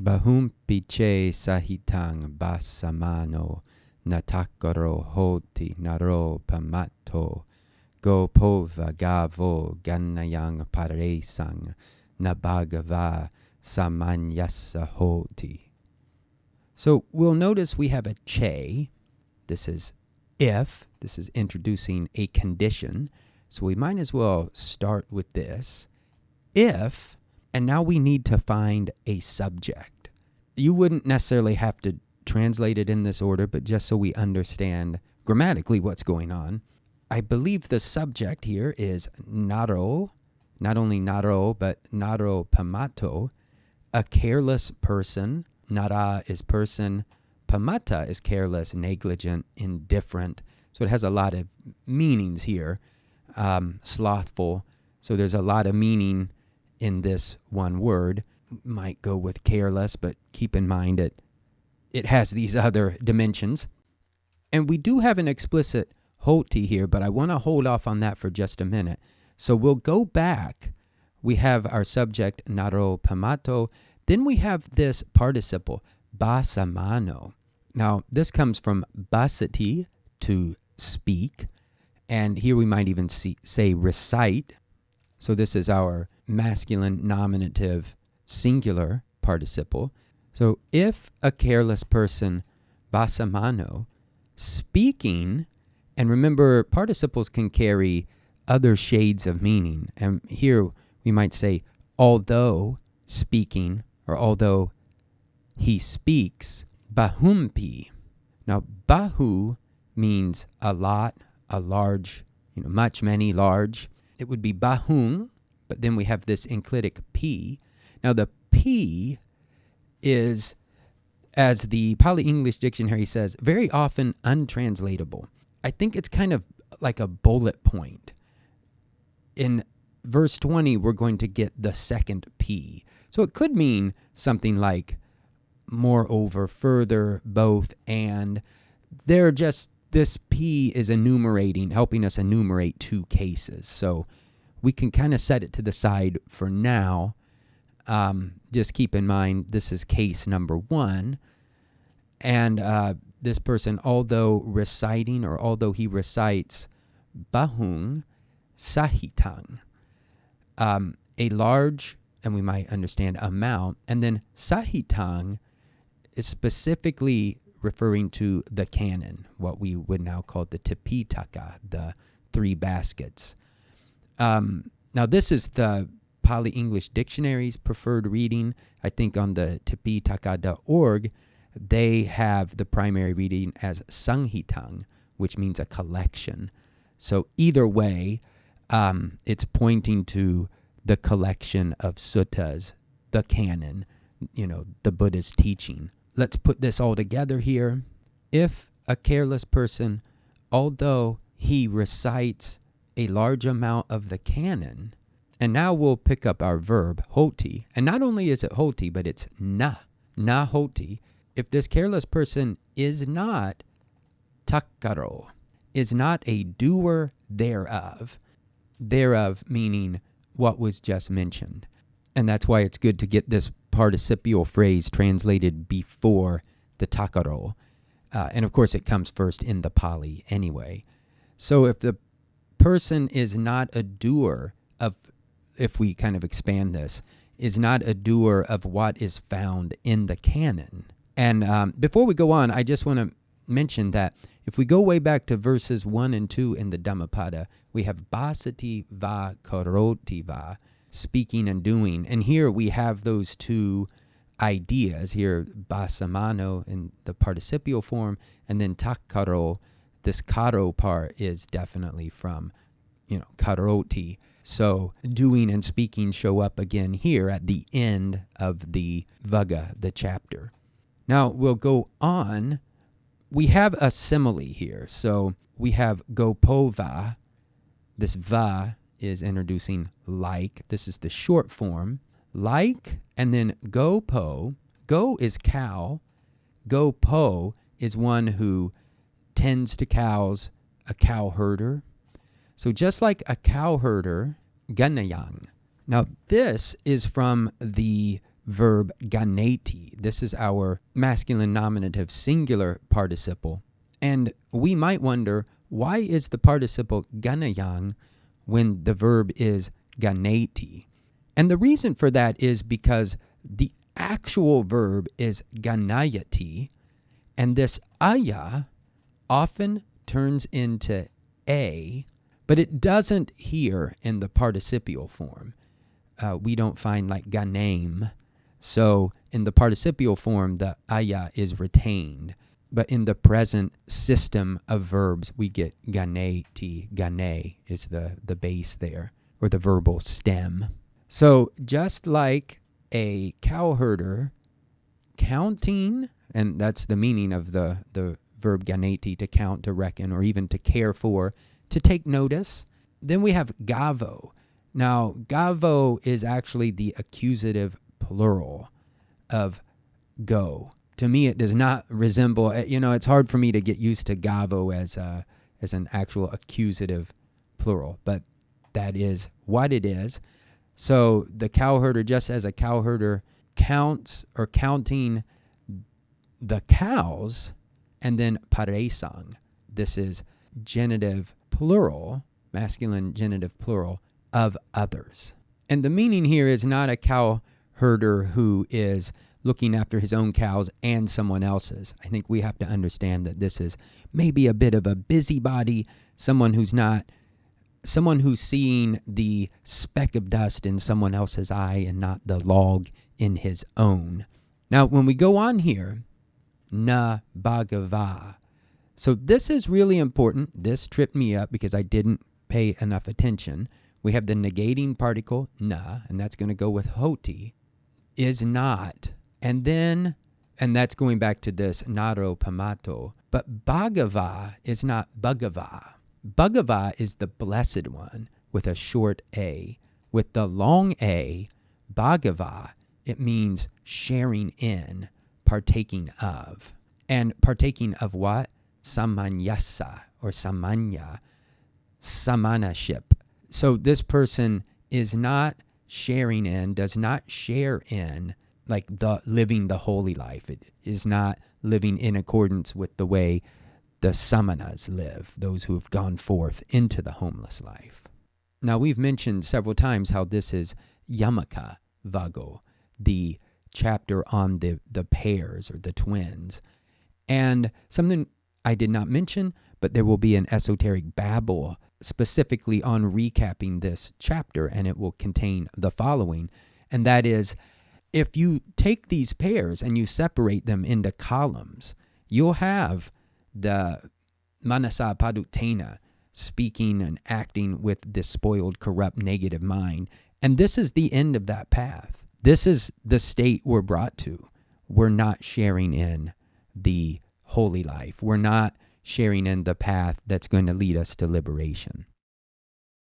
Bahum piche sahitang basamano natakaro hoti naro pamato gopova gavo ganayang paresang na bhāgavā samanyasa hoti. So we'll notice we have a che. This is if. This is introducing a condition. So we might as well start with this. If, and now we need to find a subject. You wouldn't necessarily have to translate it in this order, but just so we understand grammatically what's going on, I believe the subject here is naro, not only naro, but naro pamato, a careless person. Nara is person, pamatta is careless, negligent, indifferent. So it has a lot of meanings here. Slothful. So there's a lot of meaning in this one word. Might go with careless, but keep in mind it has these other dimensions. And we do have an explicit hoti here, but I want to hold off on that for just a minute. So we'll go back. We have our subject, naro pamato. Then we have this participle, basamano. Now, this comes from basati, to speak. And here we might even say recite. So this is our masculine nominative singular participle. So if a careless person, basamano, speaking, and remember participles can carry other shades of meaning. And here we might say, although speaking, or although he speaks, bahumpi. Now, bahu means a lot, a large, much, many, large. It would be bahung, but then we have this enclitic p. Now, the p is, as the Pali English Dictionary says, very often untranslatable. I think it's kind of like a bullet point. In verse 20, we're going to get the second p. So it could mean something like moreover, further, both, and. They're just, this p is enumerating, helping us enumerate two cases. So we can kind of set it to the side for now. Just keep in mind, this is case number one. And this person, although reciting, or although he recites bahung sahitang, a large, and we might understand amount, and then sahitang is specifically referring to the canon, what we would now call the tipitaka, the three baskets. Now, this is the Pali English Dictionary's preferred reading. I think on the tipitaka.org, they have the primary reading as sanghitang, which means a collection. So either way, it's pointing to the collection of suttas, the canon, the Buddha's teaching. Let's put this all together here. If a careless person, although he recites a large amount of the canon, and now we'll pick up our verb, hoti, and not only is it hoti, but it's na hoti. If this careless person is not takaro, is not a doer thereof meaning what was just mentioned. And that's why it's good to get this participial phrase translated before the takaro. And of course, it comes first in the Pali anyway. So if the person is not a doer of, if we kind of expand this, is not a doer of what is found in the canon. And before we go on, I just want to mention that if we go way back to verses 1 and 2 in the Dhammapada, we have basati va karoti va, speaking and doing. And here we have those two ideas. Here, basamano in the participial form, and then takaro, this karo part is definitely from, karoti. So doing and speaking show up again here at the end of the Vagga, the chapter. Now we'll go on. We have a simile here. So we have gopova. This va is introducing like. This is the short form. Like, and then gopo. Go is cow. Gopo is one who tends to cows, a cow herder. So just like a cow herder, ganayang. Now this is from the verb ganeti. This is our masculine nominative singular participle. And we might wonder, why is the participle ganayang when the verb is ganeti? And the reason for that is because the actual verb is ganayati, and this aya often turns into a, but it doesn't here in the participial form. We don't find like ganame. So in the participial form, the aya is retained. But in the present system of verbs, we get ganeti. Gane is the base there, or the verbal stem. So just like a cowherder counting, and that's the meaning of the verb ganeti, to count, to reckon, or even to care for, to take notice. Then we have gavo. Now, gavo is actually the accusative plural of go. To me, it does not resemble, it's hard for me to get used to gavo as an actual accusative plural, but that is what it is. So the cowherder, just as a cowherder counts or counting the cows, and then paresang, this is genitive plural, masculine genitive plural, of others. And the meaning here is not a cowherder who is looking after his own cows and someone else's. I think we have to understand that this is maybe a bit of a busybody, someone who's seeing the speck of dust in someone else's eye and not the log in his own. Now, when we go on here, na bhāgavā. So this is really important. This tripped me up because I didn't pay enough attention. We have the negating particle, na, and that's going to go with hoti, is not. And that's going back to this naro pamato. But bhāgavā is not bhāgavā. Bhāgavā is the blessed one with a short a. With the long a, bhāgavā, it means sharing in, partaking of. And partaking of what? Samanyasa or samanya, samanaship. So this person is not sharing in, does not share in, like living the holy life. It is not living in accordance with the way the samanas live, those who have gone forth into the homeless life. Now, we've mentioned several times how this is Yamaka Vago, the chapter on the pairs or the twins. And something I did not mention, but there will be an esoteric babble specifically on recapping this chapter, and it will contain the following. And that is, if you take these pairs and you separate them into columns, you'll have the manasa paduttena, speaking and acting with this spoiled, corrupt, negative mind. And this is the end of that path. This is the state we're brought to. We're not sharing in the holy life. We're not sharing in the path that's going to lead us to liberation.